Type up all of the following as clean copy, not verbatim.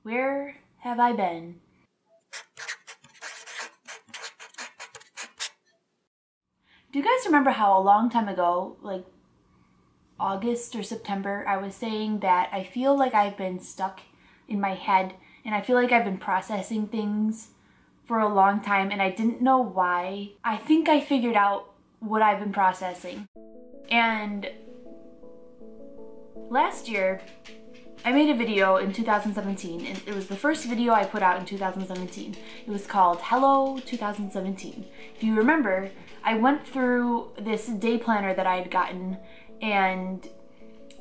Where have I been? Do you guys remember how a long time ago, like August or September, I was saying that I feel like I've been stuck in my head and I feel like I've been processing things for a long time and I didn't know why? I think I figured out what I've been processing. And last year, I made a video in 2017, and it was the first video I put out in 2017. It was called Hello 2017. If you remember, I went through this day planner that I had gotten, and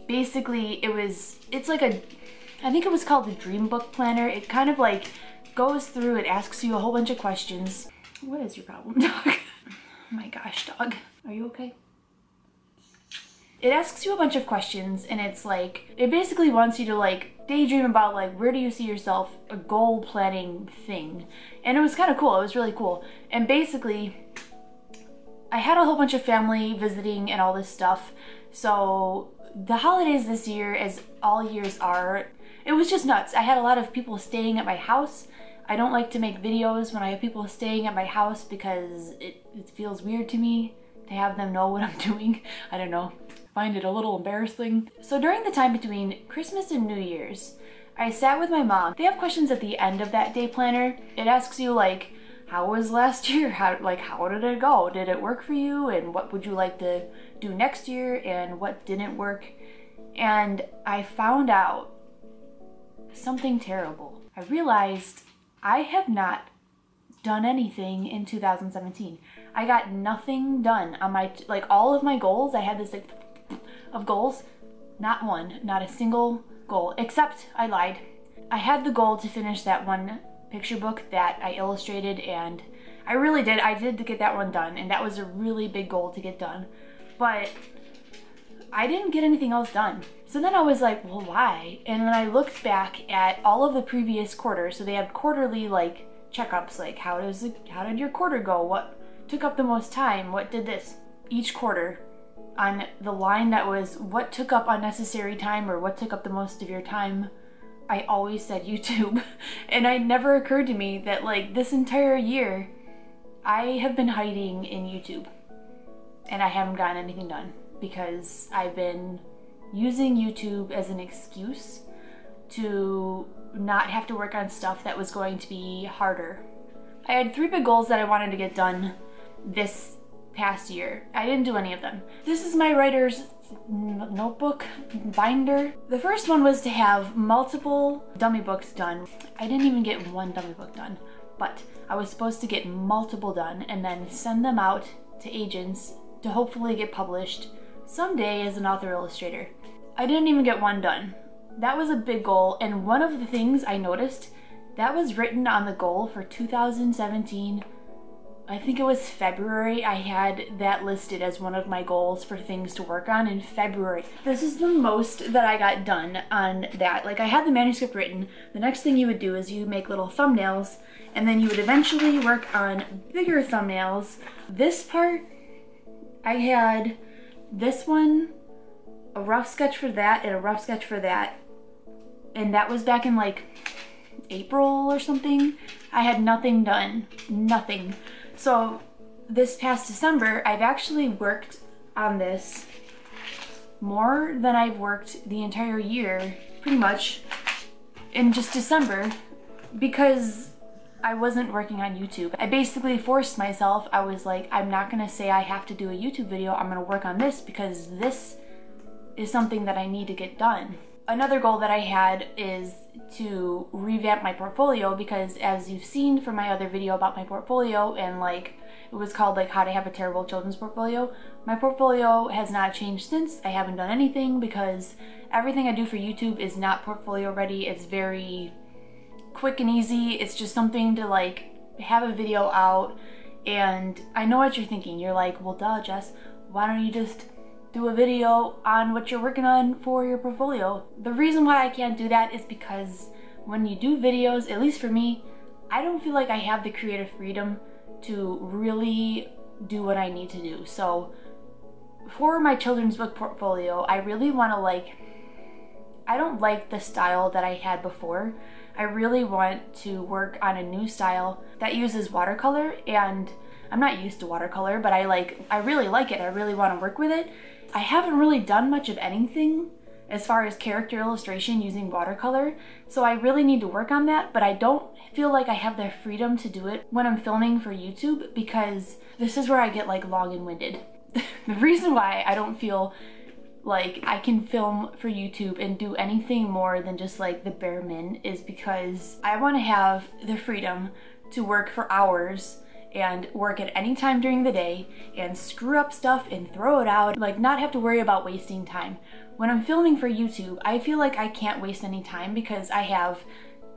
basically it's like I think it was called the Dream Book Planner. It kind of like goes through, it asks you a whole bunch of questions. What is your problem, dog? Oh my gosh, dog. Are you okay? It asks you a bunch of questions and it's like, it basically wants you to like daydream about like, where do you see yourself, a goal planning thing. And it was kind of cool, it was really cool. And basically, I had a whole bunch of family visiting and all this stuff. So the holidays this year, as all years are, it was just nuts. I had a lot of people staying at my house. I don't like to make videos when I have people staying at my house because it feels weird to me to have them know what I'm doing. I don't know. Find it a little embarrassing. So during the time between Christmas and New Year's, I sat with my mom. They have questions at the end of that day planner. It asks you like, how was last year? How did it go? Did it work for you? And what would you like to do next year? And what didn't work? And I found out something terrible. I realized I have not done anything in 2017. I got nothing done on my, like all of my goals. I had this like of goals, not one, not a single goal, except I lied. I had the goal to finish that one picture book that I illustrated, and I really did. I did get that one done, and that was a really big goal to get done, but I didn't get anything else done. So then I was like, well, why? And then I looked back at all of the previous quarters. So they have quarterly like checkups, like how did your quarter go? What took up the most time? What did this? Each quarter, on the line that was what took up unnecessary time or what took up the most of your time, I always said YouTube. And it never occurred to me that like this entire year I have been hiding in YouTube and I haven't gotten anything done because I've been using YouTube as an excuse to not have to work on stuff that was going to be harder. I had 3 big goals that I wanted to get done this past year. I didn't do any of them. This is my writer's notebook binder. The first one was to have multiple dummy books done. I didn't even get one dummy book done, but I was supposed to get multiple done and then send them out to agents to hopefully get published someday as an author illustrator. I didn't even get one done. That was a big goal, and one of the things I noticed that was written on the goal for 2017. I think it was February. I had that listed as one of my goals for things to work on in February. This is the most that I got done on that. Like I had the manuscript written. The next thing you would do is you make little thumbnails and then you would eventually work on bigger thumbnails. This part, I had this one, a rough sketch for that and a rough sketch for that. And that was back in like April or something. I had nothing done, nothing. So this past December, I've actually worked on this more than I've worked the entire year, pretty much, in just December, because I wasn't working on YouTube. I basically forced myself. I was like, I'm not gonna say I have to do a YouTube video. I'm gonna work on this because this is something that I need to get done. Another goal that I had is to revamp my portfolio because, as you've seen from my other video about my portfolio, and like it was called like how to have a terrible children's portfolio, my portfolio has not changed since. I haven't done anything because everything I do for YouTube is not portfolio ready. It's very quick and easy. It's just something to like have a video out. And I know what you're thinking. You're like, well duh, Jess, why don't you just do a video on what you're working on for your portfolio? The reason why I can't do that is because when you do videos, at least for me, I don't feel like I have the creative freedom to really do what I need to do. So for my children's book portfolio, I really want to like I don't like the style that I had before. I really want to work on a new style that uses watercolor, and I'm not used to watercolor, but I really like it. I really want to work with it. I haven't really done much of anything as far as character illustration using watercolor, so I really need to work on that, but I don't feel like I have the freedom to do it when I'm filming for YouTube, because this is where I get like long and winded. The reason why I don't feel like I can film for YouTube and do anything more than just like the bare min is because I want to have the freedom to work for hours and work at any time during the day and screw up stuff and throw it out, like not have to worry about wasting time. When I'm filming for YouTube, I feel like I can't waste any time because I have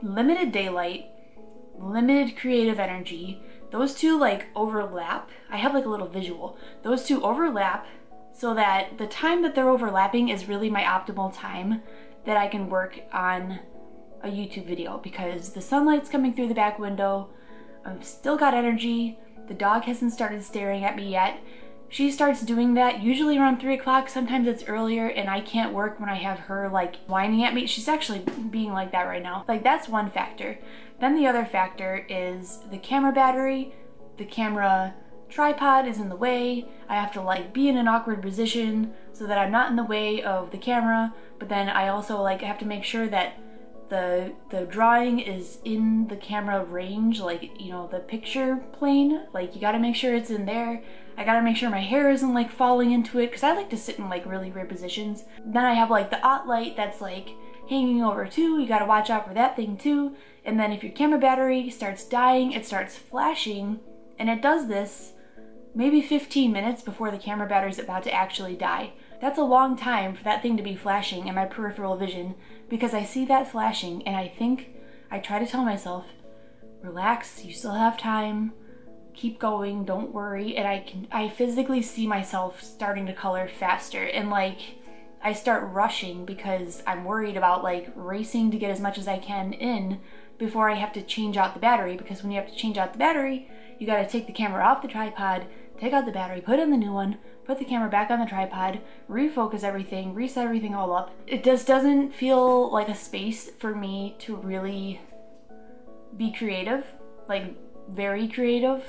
limited daylight, limited creative energy. Those two like overlap. I have like a little visual. Those two overlap so that the time that they're overlapping is really my optimal time that I can work on a YouTube video, because the sunlight's coming through the back window. I've still got energy. The dog hasn't started staring at me yet. She starts doing that usually around 3 o'clock. Sometimes it's earlier, and I can't work when I have her like whining at me. She's actually being like that right now. Like, that's one factor. Then the other factor is the camera battery. The camera tripod is in the way. I have to like be in an awkward position so that I'm not in the way of the camera, but then I also like have to make sure that the drawing is in the camera range, like, you know, the picture plane. Like, you gotta make sure it's in there. I gotta make sure my hair isn't like falling into it, because I like to sit in like really weird positions. Then I have like the OT light that's like hanging over too. You gotta watch out for that thing too. And then if your camera battery starts dying, it starts flashing, and it does this maybe 15 minutes before the camera battery is about to actually die. That's a long time for that thing to be flashing in my peripheral vision, because I see that flashing and I try to tell myself, relax, you still have time, keep going, don't worry. And I physically see myself starting to color faster, and like I start rushing because I'm worried about like racing to get as much as I can in before I have to change out the battery, because when you have to change out the battery, you gotta take the camera off the tripod, take out the battery, put in the new one, put the camera back on the tripod, refocus everything, reset everything all up. It just doesn't feel like a space for me to really be creative, like very creative.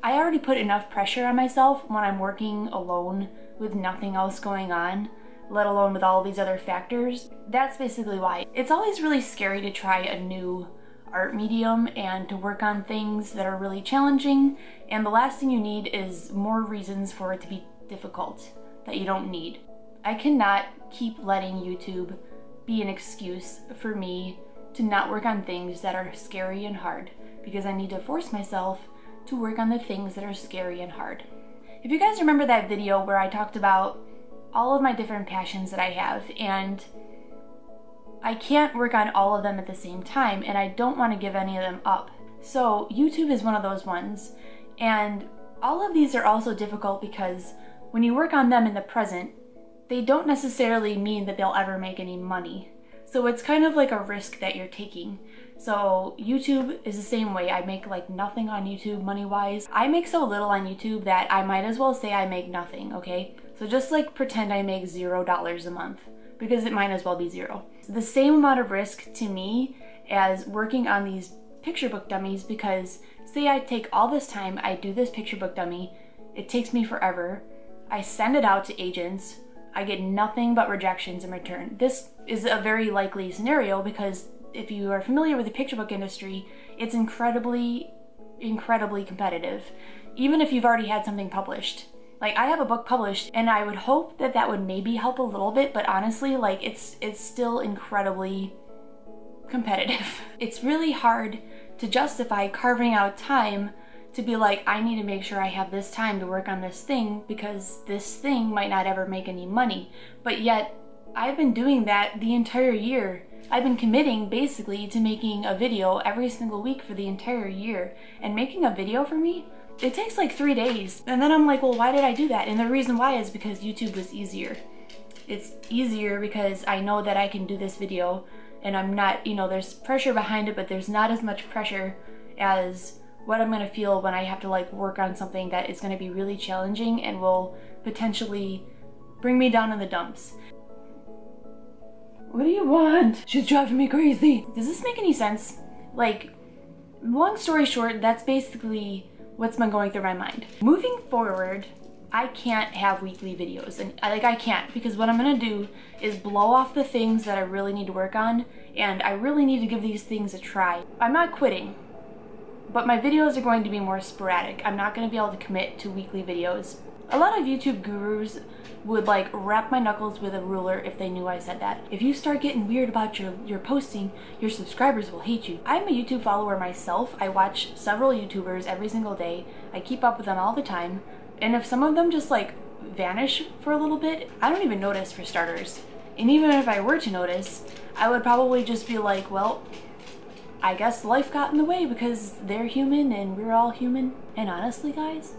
I already put enough pressure on myself when I'm working alone with nothing else going on, let alone with all these other factors. That's basically why. It's always really scary to try a new art medium and to work on things that are really challenging, and the last thing you need is more reasons for it to be difficult that you don't need. I cannot keep letting YouTube be an excuse for me to not work on things that are scary and hard, because I need to force myself to work on the things that are scary and hard. If you guys remember that video where I talked about all of my different passions that I have, and I can't work on all of them at the same time, and I don't want to give any of them up. So YouTube is one of those ones, and all of these are also difficult because when you work on them in the present, they don't necessarily mean that they'll ever make any money. So it's kind of like a risk that you're taking. So YouTube is the same way. I make like nothing on YouTube money-wise. I make so little on YouTube that I might as well say I make nothing, okay? So just like pretend I make $0 a month, because it might as well be zero. The same amount of risk to me as working on these picture book dummies, because say I take all this time, I do this picture book dummy, it takes me forever, I send it out to agents, I get nothing but rejections in return. This is a very likely scenario because if you are familiar with the picture book industry, it's incredibly, incredibly competitive, even if you've already had something published. Like, I have a book published, and I would hope that that would maybe help a little bit, but honestly, like, it's still incredibly competitive. It's really hard to justify carving out time to be like, I need to make sure I have this time to work on this thing because this thing might not ever make any money. But yet, I've been doing that the entire year. I've been committing basically to making a video every single week for the entire year. And making a video for me, it takes like 3 days. And then I'm like, well, why did I do that? And the reason why is because YouTube was easier. It's easier because I know that I can do this video and I'm not, you know, there's pressure behind it, but there's not as much pressure as what I'm gonna feel when I have to like work on something that is gonna be really challenging and will potentially bring me down in the dumps. What do you want? She's driving me crazy. Does this make any sense? Like, long story short, that's basically what's been going through my mind. Moving forward, I can't have weekly videos, and I can't, because what I'm gonna do is blow off the things that I really need to work on, and I really need to give these things a try. I'm not quitting, but my videos are going to be more sporadic. I'm not gonna be able to commit to weekly videos. A lot of YouTube gurus would like wrap my knuckles with a ruler if they knew I said that. If you start getting weird about your posting, your subscribers will hate you. I'm a YouTube follower myself. I watch several YouTubers every single day. I keep up with them all the time. And if some of them just like vanish for a little bit, I don't even notice, for starters. And even if I were to notice, I would probably just be like, well, I guess life got in the way because they're human and we're all human. And honestly, guys,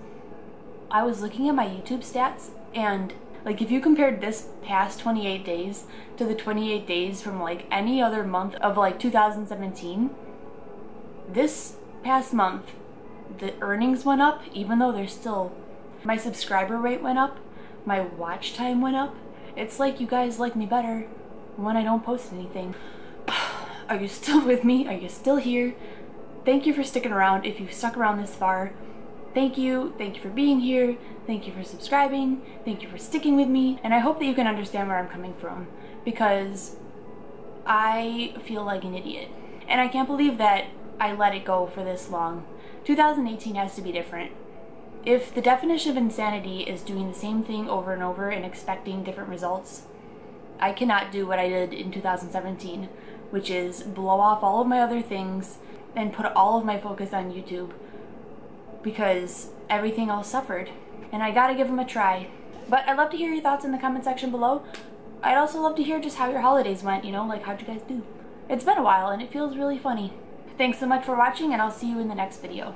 I was looking at my YouTube stats, and like if you compared this past 28 days to the 28 days from like any other month of like 2017, this past month the earnings went up, even though they're still, my subscriber rate went up, my watch time went up. It's like you guys like me better when I don't post anything. Are you still with me? Are you still here? Thank you for sticking around. If you stuck around this far, thank you. Thank you for being here. Thank you for subscribing. Thank you for sticking with me. And I hope that you can understand where I'm coming from, because I feel like an idiot. And I can't believe that I let it go for this long. 2018 has to be different. If the definition of insanity is doing the same thing over and over and expecting different results, I cannot do what I did in 2017, which is blow off all of my other things and put all of my focus on YouTube, because everything else suffered. And I gotta give them a try. But I'd love to hear your thoughts in the comment section below. I'd also love to hear just how your holidays went, you know, like how'd you guys do? It's been a while and it feels really funny. Thanks so much for watching, and I'll see you in the next video.